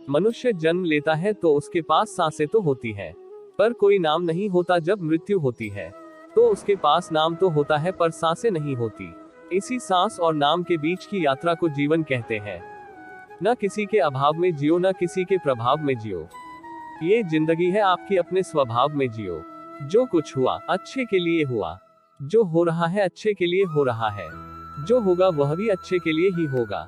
मनुष्य जन्म लेता है तो उसके पास सांसें तो होती है, पर कोई नाम नहीं होता। जब मृत्यु होती है तो उसके पास नाम तो होता है पर सांसें नहीं होती। इसी सांस और नाम के बीच की यात्रा को जीवन कहते हैं। न किसी के अभाव में जियो, न किसी के प्रभाव में जियो। ये जिंदगी है आपकी, अपने स्वभाव में जियो। जो कुछ हुआ अच्छे के लिए हुआ, जो हो रहा है अच्छे के लिए हो रहा है, जो होगा वह भी अच्छे के लिए ही होगा।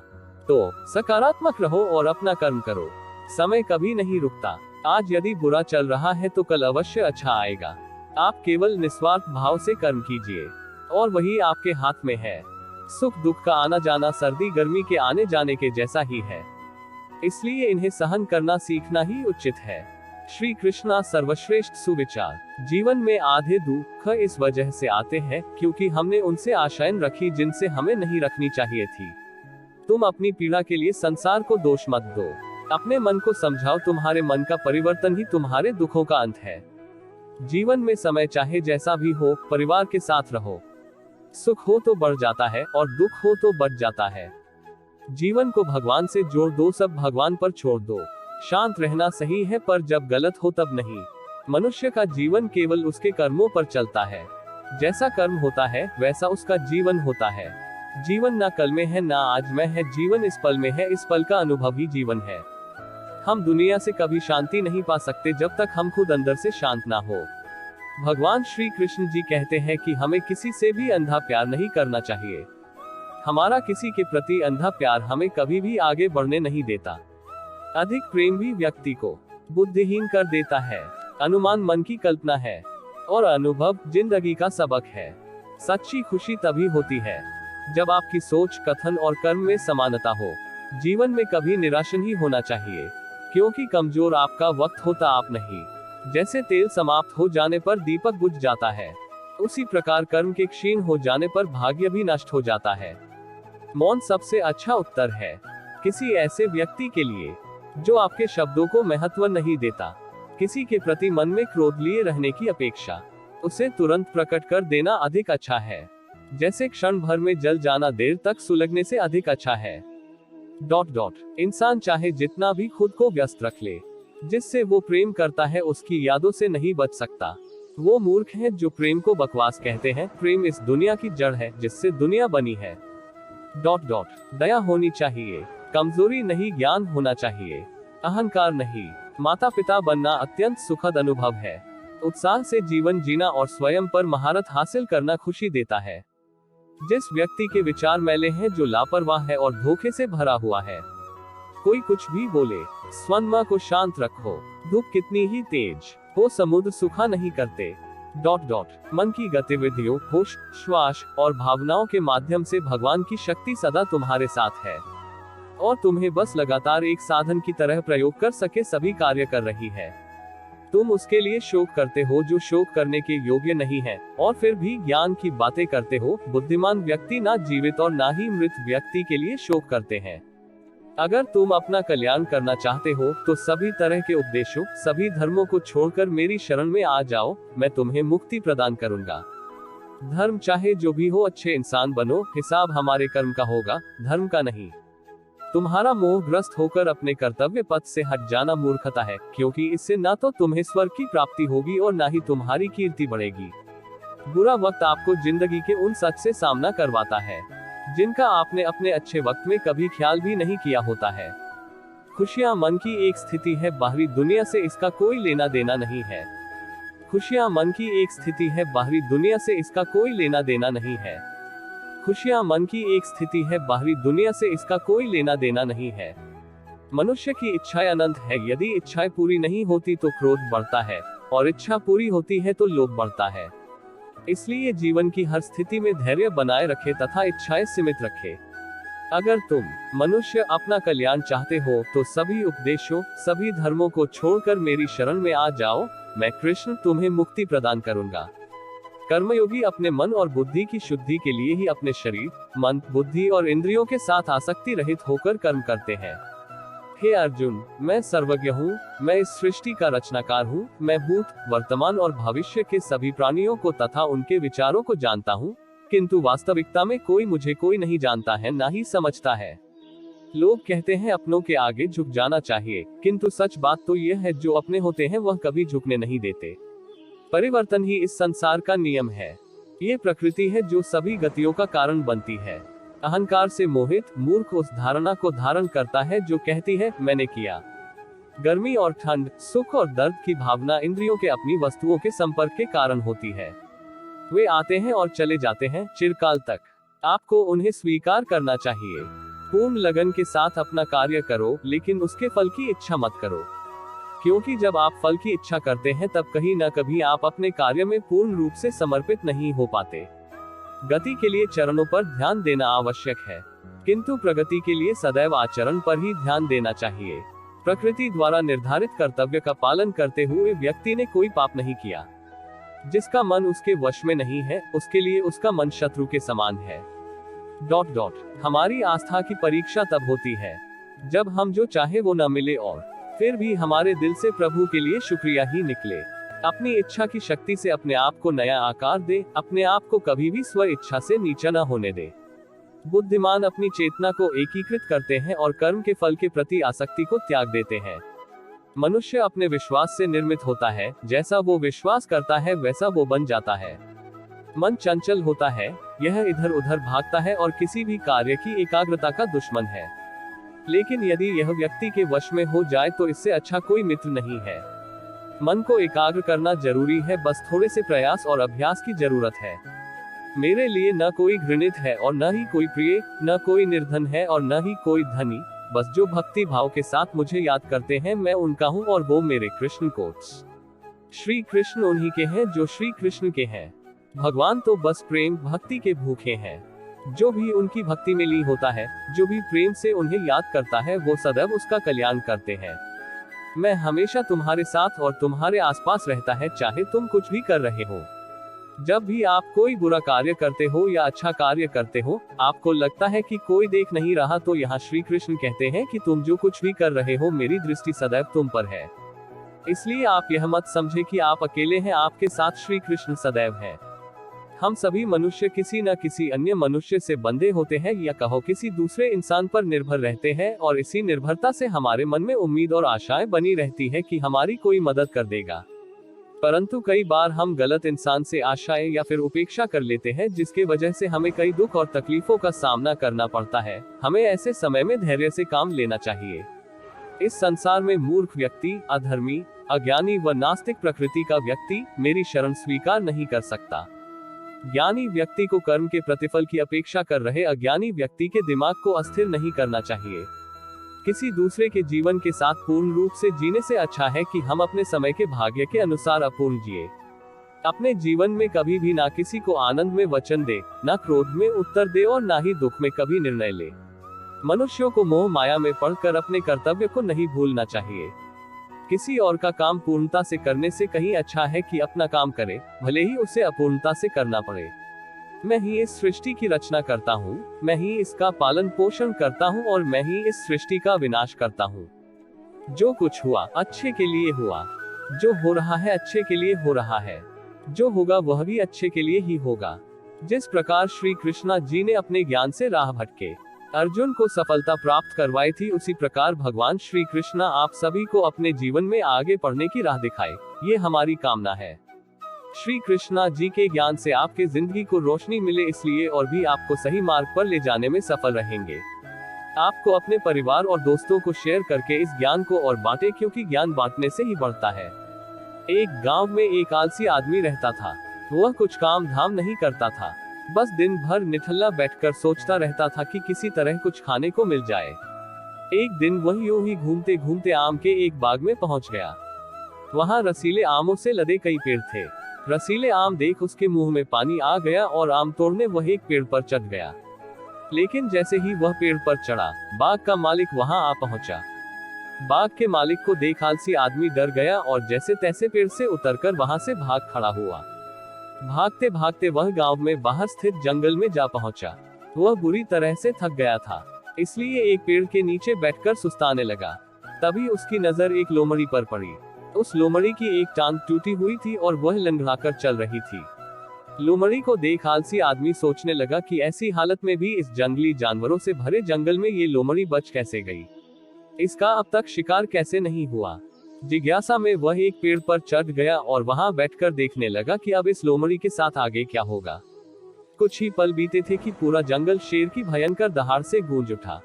तो सकारात्मक रहो और अपना कर्म करो। समय कभी नहीं रुकता। आज यदि बुरा चल रहा है तो कल अवश्य अच्छा आएगा। आप केवल निस्वार्थ भाव से कर्म कीजिए और वही आपके हाथ में है। सुख दुख का आना जाना सर्दी गर्मी के आने जाने के जैसा ही है, इसलिए इन्हें सहन करना सीखना ही उचित है। श्री कृष्णा सर्वश्रेष्ठ सुविचार। जीवन में आधे दुख इस वजह से आते हैं क्योंकि हमने उनसे आशाएं रखी जिनसे हमें नहीं रखनी चाहिए थी। तुम अपनी पीड़ा के लिए संसार को दोष मत दो। अपने मन को समझाओ, तुम्हारे मन का परिवर्तन ही तुम्हारे दुखों का अंत है। जीवन में समय चाहे जैसा भी हो, परिवार के साथ रहो। सुख हो तो बढ़ जाता है और दुख हो तो बढ़ जाता है। जीवन को भगवान से जोड़ दो, सब भगवान पर छोड़ दो। शांत रहना सही है पर जब गलत हो तब नहीं। मनुष्य का जीवन केवल उसके कर्मों पर चलता है। जैसा कर्म होता है वैसा उसका जीवन होता है। जीवन ना कल में है ना आज में है, जीवन इस पल में है, इस पल का अनुभव ही जीवन है। हम दुनिया से कभी शांति नहीं पा सकते जब तक हम खुद अंदर से शांत ना हो। भगवान श्री कृष्ण जी कहते हैं कि हमें किसी से भी अंधा प्यार नहीं करना चाहिए। हमारा किसी के प्रति अंधा प्यार हमें कभी भी आगे बढ़ने नहीं देता। अधिक प्रेम भी व्यक्ति को बुद्धिहीन कर देता है। अनुमान मन की कल्पना है और अनुभव जिंदगी का सबक है। सच्ची खुशी तभी होती है जब आपकी सोच, कथन और कर्म में समानता हो। जीवन में कभी निराश नहीं होना चाहिए, क्योंकि कमजोर आपका वक्त होता आप नहीं। जैसे तेल समाप्त हो जाने पर दीपक बुझ जाता है, उसी प्रकार कर्म के क्षीण हो जाने पर भाग्य भी नष्ट हो जाता है। मौन सबसे अच्छा उत्तर है किसी ऐसे व्यक्ति के लिए जो आपके शब्दों को महत्व नहीं देता। किसी के प्रति मन में क्रोध लिए रहने की अपेक्षा उसे तुरंत प्रकट कर देना अधिक अच्छा है। जैसे क्षण भर में जल जाना देर तक सुलगने से अधिक अच्छा है। इंसान चाहे जितना भी खुद को व्यस्त रख ले, जिससे वो प्रेम करता है उसकी यादों से नहीं बच सकता। वो मूर्ख है जो प्रेम को बकवास कहते हैं। प्रेम इस दुनिया की जड़ है जिससे दुनिया बनी है। दया होनी चाहिए, कमजोरी नहीं, ज्ञान होना चाहिए, अहंकार नहीं। माता पिता बनना अत्यंत सुखद अनुभव है। उत्साह से जीवन जीना और स्वयं पर महारत हासिल करना खुशी देता है। जिस व्यक्ति के विचार मैले हैं, जो लापरवाह है और धोखे से भरा हुआ है, कोई कुछ भी बोले, स्वयं को शांत रखो। धूप कितनी ही तेज हो, समुद्र सूखा नहीं करते। मन की गतिविधियों, होश, श्वास और भावनाओं के माध्यम से भगवान की शक्ति सदा तुम्हारे साथ है और तुम्हें बस लगातार एक साधन की तरह प्रयोग कर सके सभी कार्य कर रही है। तुम उसके लिए शोक करते हो जो शोक करने के योग्य नहीं है और फिर भी ज्ञान की बातें करते हो। बुद्धिमान व्यक्ति ना जीवित और ना ही मृत व्यक्ति के लिए शोक करते हैं। अगर तुम अपना कल्याण करना चाहते हो तो सभी तरह के उपदेशों, सभी धर्मों को छोड़कर मेरी शरण में आ जाओ, मैं तुम्हें मुक्ति प्रदान करूंगा। धर्म चाहे जो भी हो, अच्छे इंसान बनो, हिसाब हमारे कर्म का होगा, धर्म का नहीं। तुम्हारा मोहग्रस्त होकर अपने कर्तव्य पथ से हट जाना मूर्खता है, क्योंकि इससे ना तो तुम्हें स्वर्ग की प्राप्ति होगी और ना ही तुम्हारी कीर्ति बढ़ेगी। बुरा वक्त आपको जिंदगी के उन सच से सामना करवाता है जिनका आपने अपने अच्छे वक्त में कभी ख्याल भी नहीं किया होता है। खुशियां मन की एक स्थिति है, बाहरी दुनिया से इसका कोई लेना देना नहीं है। खुशियां मन की एक स्थिति है, बाहरी दुनिया से इसका कोई लेना देना नहीं है। खुशियां मन की एक स्थिति है, बाहरी दुनिया से इसका कोई लेना देना नहीं है। मनुष्य की इच्छाएं अनंत है। यदि इच्छाएं पूरी नहीं होती तो क्रोध बढ़ता है और इच्छा पूरी होती है तो लोभ बढ़ता है। इसलिए जीवन की हर स्थिति में धैर्य बनाए रखे तथा इच्छाएं सीमित रखे। अगर तुम मनुष्य अपना कल्याण चाहते हो तो सभी उपदेशों, सभी धर्मों को छोड़कर मेरी शरण में आ जाओ, मैं कृष्ण तुम्हें मुक्ति प्रदान करूंगा। कर्मयोगी अपने मन और बुद्धि की शुद्धि के लिए ही अपने शरीर, मन, बुद्धि और इंद्रियों के साथ आसक्ति रहित होकर कर्म करते हैं। हे अर्जुन, मैं सर्वज्ञ हूँ, मैं इस सृष्टि का रचनाकार हूँ। मैं भूत, वर्तमान और भविष्य के सभी प्राणियों को तथा उनके विचारों को जानता हूँ, किंतु वास्तविकता में कोई मुझे कोई नहीं जानता है, ना ही समझता है। लोग कहते हैं अपनों के आगे झुक जाना चाहिए, किंतु सच बात तो यह है जो अपने होते हैं वह कभी झुकने नहीं देते। परिवर्तन ही इस संसार का नियम है। ये प्रकृति है जो सभी गतियों का कारण बनती है। अहंकार से मोहित मूर्ख उस धारणा को धारण करता है जो कहती है मैंने किया। गर्मी और ठंड, सुख और दर्द की भावना इंद्रियों के अपनी वस्तुओं के संपर्क के कारण होती है। वे आते हैं और चले जाते हैं चिरकाल तक। आपको उन्हें स्वीकार करना चाहिए। पूर्ण लगन के साथ अपना कार्य करो, लेकिन उसके फल की इच्छा मत करो, क्योंकि जब आप फल की इच्छा करते हैं तब कहीं न कभी आप अपने कार्य में पूर्ण रूप से समर्पित नहीं हो पाते। गति के लिए चरणों पर ध्यान देना आवश्यक है, किंतु प्रगति के लिए सदैव आचरण पर ही ध्यान देना चाहिए। प्रकृति द्वारा निर्धारित कर्तव्य का पालन करते हुए व्यक्ति ने कोई पाप नहीं किया। जिसका मन उसके वश में नहीं है, उसके लिए उसका मन शत्रु के समान है। हमारी आस्था की परीक्षा तब होती है जब हम जो चाहे वो न मिले और फिर भी हमारे दिल से प्रभु के लिए शुक्रिया ही निकले। अपनी इच्छा की शक्ति से अपने आप को नया आकार दे, अपने आप को कभी भी स्व इच्छा से नीचा न होने दे। बुद्धिमान अपनी चेतना को एकीकृत करते हैं और कर्म के फल के प्रति आसक्ति को त्याग देते हैं। मनुष्य अपने विश्वास से निर्मित होता है, जैसा वो विश्वास करता है वैसा वो बन जाता है। मन चंचल होता है, यह इधर उधर भागता है और किसी भी कार्य की एकाग्रता का दुश्मन है। लेकिन यदि यह व्यक्ति के वश में हो जाए तो इससे अच्छा कोई मित्र नहीं है। मन को एकाग्र करना जरूरी है, बस थोड़े से प्रयास और अभ्यास की जरूरत है। मेरे लिए न कोई घृणित है और न ही कोई प्रिय, न कोई निर्धन है और न ही कोई धनी, बस जो भक्ति भाव के साथ मुझे याद करते हैं मैं उनका हूँ और वो मेरे कृष्ण कोट्स। श्री कृष्ण उन्हीं के हैं जो श्री कृष्ण के हैं। भगवान तो बस प्रेम भक्ति के भूखे हैं। जो भी उनकी भक्ति में लीन होता है, जो भी प्रेम से उन्हें याद करता है, वो सदैव उसका कल्याण करते हैं। मैं हमेशा तुम्हारे साथ और तुम्हारे आसपास रहता है, चाहे तुम कुछ भी कर रहे हो। जब भी आप कोई बुरा कार्य करते हो या अच्छा कार्य करते हो, आपको लगता है कि कोई देख नहीं रहा, तो यहाँ श्री कृष्ण कहते हैं कि तुम जो कुछ भी कर रहे हो मेरी दृष्टि सदैव तुम पर है। इसलिए आप यह मत समझे कि आप अकेले हैं, आपके साथ श्री कृष्ण सदैव है। हम सभी मनुष्य किसी न किसी अन्य मनुष्य से बंधे होते हैं, या कहो किसी दूसरे इंसान पर निर्भर रहते हैं, और इसी निर्भरता से हमारे मन में उम्मीद और आशाएं बनी रहती है कि हमारी कोई मदद कर देगा। परंतु कई बार हम गलत इंसान से आशाएं या फिर उपेक्षा कर लेते हैं, जिसके वजह से हमें कई दुख और तकलीफों का सामना करना पड़ता है। हमें ऐसे समय में धैर्य से काम लेना चाहिए। इस संसार में मूर्ख व्यक्ति, अधर्मी, अज्ञानी व नास्तिक प्रकृति का व्यक्ति मेरी शरण स्वीकार नहीं कर सकता। ज्ञानी व्यक्ति को कर्म के प्रतिफल की अपेक्षा कर रहे अज्ञानी व्यक्ति के दिमाग को अस्थिर नहीं करना चाहिए। किसी दूसरे के जीवन के साथ पूर्ण रूप से जीने से अच्छा है कि हम अपने समय के भाग्य के अनुसार अपूर्ण जिए। अपने जीवन में कभी भी ना किसी को आनंद में वचन दे, ना क्रोध में उत्तर दे और ना ही दुख में कभी निर्णय ले। मनुष्यों को मोह माया में पड़कर अपने कर्तव्य को नहीं भूलना चाहिए। किसी और का काम पूर्णता से करने से कहीं अच्छा है कि अपना काम करे, भले ही उसे अपूर्णता से करना पड़े। मैं ही इस सृष्टि की रचना करता हूँ, मैं ही इसका पालन पोषण करता हूँ और मैं ही इस सृष्टि का विनाश करता हूँ। जो कुछ हुआ अच्छे के लिए हुआ, जो हो रहा है अच्छे के लिए हो रहा है, जो होगा वह भी अच्छे के लिए ही होगा। जिस प्रकार श्री कृष्णा जी ने अपने ज्ञान से राह भटके अर्जुन को सफलता प्राप्त करवाई थी, उसी प्रकार भगवान श्री कृष्णा आप सभी को अपने जीवन में आगे बढ़ने की राह दिखाए, ये हमारी कामना है। श्री कृष्णा जी के ज्ञान से आपके जिंदगी को रोशनी मिले, इसलिए और भी आपको सही मार्ग पर ले जाने में सफल रहेंगे। आपको अपने परिवार और दोस्तों को शेयर करके इस ज्ञान को और बांटे, क्योंकि ज्ञान बांटने से ही बढ़ता है। एक गांव में एक आलसी आदमी रहता था। वह कुछ काम धाम नहीं करता था, बस दिन भर निठल्ला बैठकर सोचता रहता था कि किसी तरह कुछ खाने को मिल जाए। एक दिन वह यूं ही घूमते घूमते आम के एक बाग में पहुंच गया। वहां रसीले आमों से लदे कई पेड़ थे। रसीले आम देख उसके मुंह में पानी आ गया और आम तोड़ने वह एक पेड़ पर चढ़ गया। लेकिन जैसे ही वह पेड़ पर चढ़ा, बाग का मालिक वहां आ पहुंचा। बाग के मालिक को देख आलसी आदमी डर गया और जैसे तैसे पेड़ से उतरकर वहां से भाग खड़ा हुआ। भागते भागते वह गांव में बाहर स्थित जंगल में जा पहुंचा। वह बुरी तरह से थक गया था, इसलिए एक पेड़ के नीचे बैठकर सुस्ताने लगा। तभी उसकी नजर एक लोमड़ी पर पड़ी। उस लोमड़ी की एक टांग टूटी हुई थी और वह लंगड़ाकर चल रही थी। लोमड़ी को देख आलसी आदमी सोचने लगा कि ऐसी हालत में भी इस जंगली जानवरों से भरे जंगल में ये लोमड़ी बच कैसे गई, इसका अब तक शिकार कैसे नहीं हुआ। जिज्ञासा में वह एक पेड़ पर चढ़ गया और वहां बैठकर देखने लगा कि अब इस लोमड़ी के साथ आगे क्या होगा। कुछ ही पल बीते थे कि पूरा जंगल शेर की भयंकर दहाड़ से गूंज उठा,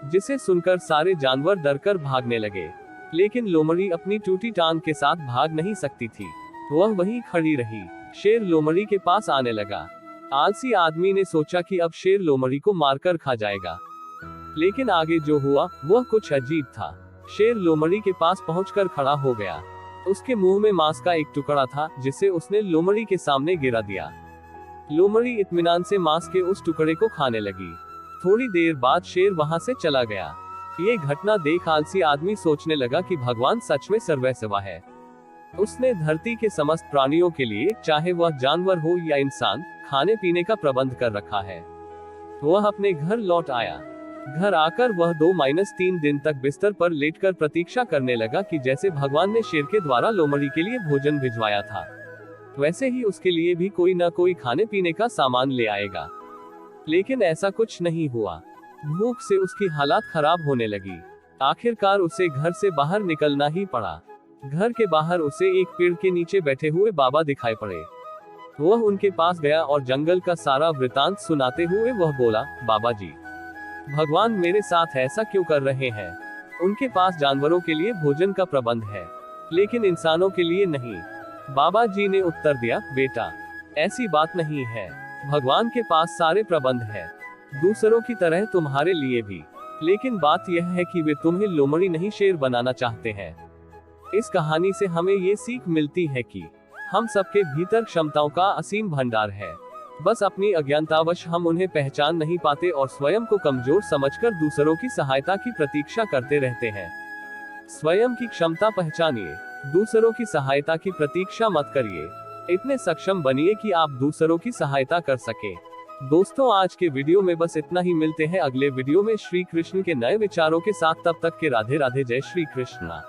जिसे सुनकर सारे जानवर डरकर भागने लगे। लेकिन लोमड़ी अपनी टूटी टांग के साथ भाग नहीं सकती थी, वह वहीं खड़ी रही। शेर लोमड़ी के पास आने लगा। आलसी आदमी ने सोचा कि अब शेर लोमड़ी को मारकर खा जाएगा, लेकिन आगे जो हुआ वह कुछ अजीब था। शेर लोमड़ी के पास पहुंचकर खड़ा हो गया। उसके मुंह में मांस का एक टुकड़ा था, जिसे उसने लोमड़ी के सामने गिरा दिया। लोमड़ी इत्मीनान से मांस के उस टुकड़े को खाने लगी। थोड़ी देर बाद शेर वहां से चला गया। ये घटना देख आलसी आदमी सोचने लगा कि भगवान सच में सर्वैसवा है। उसने धरती के समस्त प्राणियों के लिए, चाहे वह जानवर हो या इंसान, खाने पीने का प्रबंध कर रखा है। वह अपने घर लौट आया। घर आकर वह 2-3 दिन तक बिस्तर पर लेटकर प्रतीक्षा करने लगा कि जैसे भगवान ने शेर के द्वारा लोमड़ी के लिए भोजन भिजवाया था, वैसे ही उसके लिए भी कोई न कोई खाने पीने का सामान ले आएगा। लेकिन ऐसा कुछ नहीं हुआ। भूख से उसकी हालत खराब होने लगी। आखिरकार उसे घर से बाहर निकलना ही पड़ा। घर के बाहर उसे एक पेड़ के नीचे बैठे हुए बाबा दिखाई पड़े। वह उनके पास गया और जंगल का सारा वृतांत सुनाते हुए वह बोला, बाबा जी, भगवान मेरे साथ ऐसा क्यों कर रहे हैं? उनके पास जानवरों के लिए भोजन का प्रबंध है, लेकिन इंसानों के लिए नहीं। बाबा जी ने उत्तर दिया, बेटा, ऐसी बात नहीं है। भगवान के पास सारे प्रबंध है, दूसरों की तरह तुम्हारे लिए भी। लेकिन बात यह है कि वे तुम्हें लोमड़ी नहीं शेर बनाना चाहते हैं। इस कहानी से हमें ये सीख मिलती है कि हम सबके भीतर क्षमताओं का असीम भंडार है, बस अपनी अज्ञानतावश हम उन्हें पहचान नहीं पाते और स्वयं को कमजोर समझकर दूसरों की सहायता की प्रतीक्षा करते रहते हैं। स्वयं की क्षमता पहचानिए, दूसरों की सहायता की प्रतीक्षा मत करिए। इतने सक्षम बनिए कि आप दूसरों की सहायता कर सके। दोस्तों, आज के वीडियो में बस इतना ही। मिलते हैं अगले वीडियो में श्री कृष्ण के नए विचारों के साथ। तब तक के राधे राधे, जय श्री कृष्ण।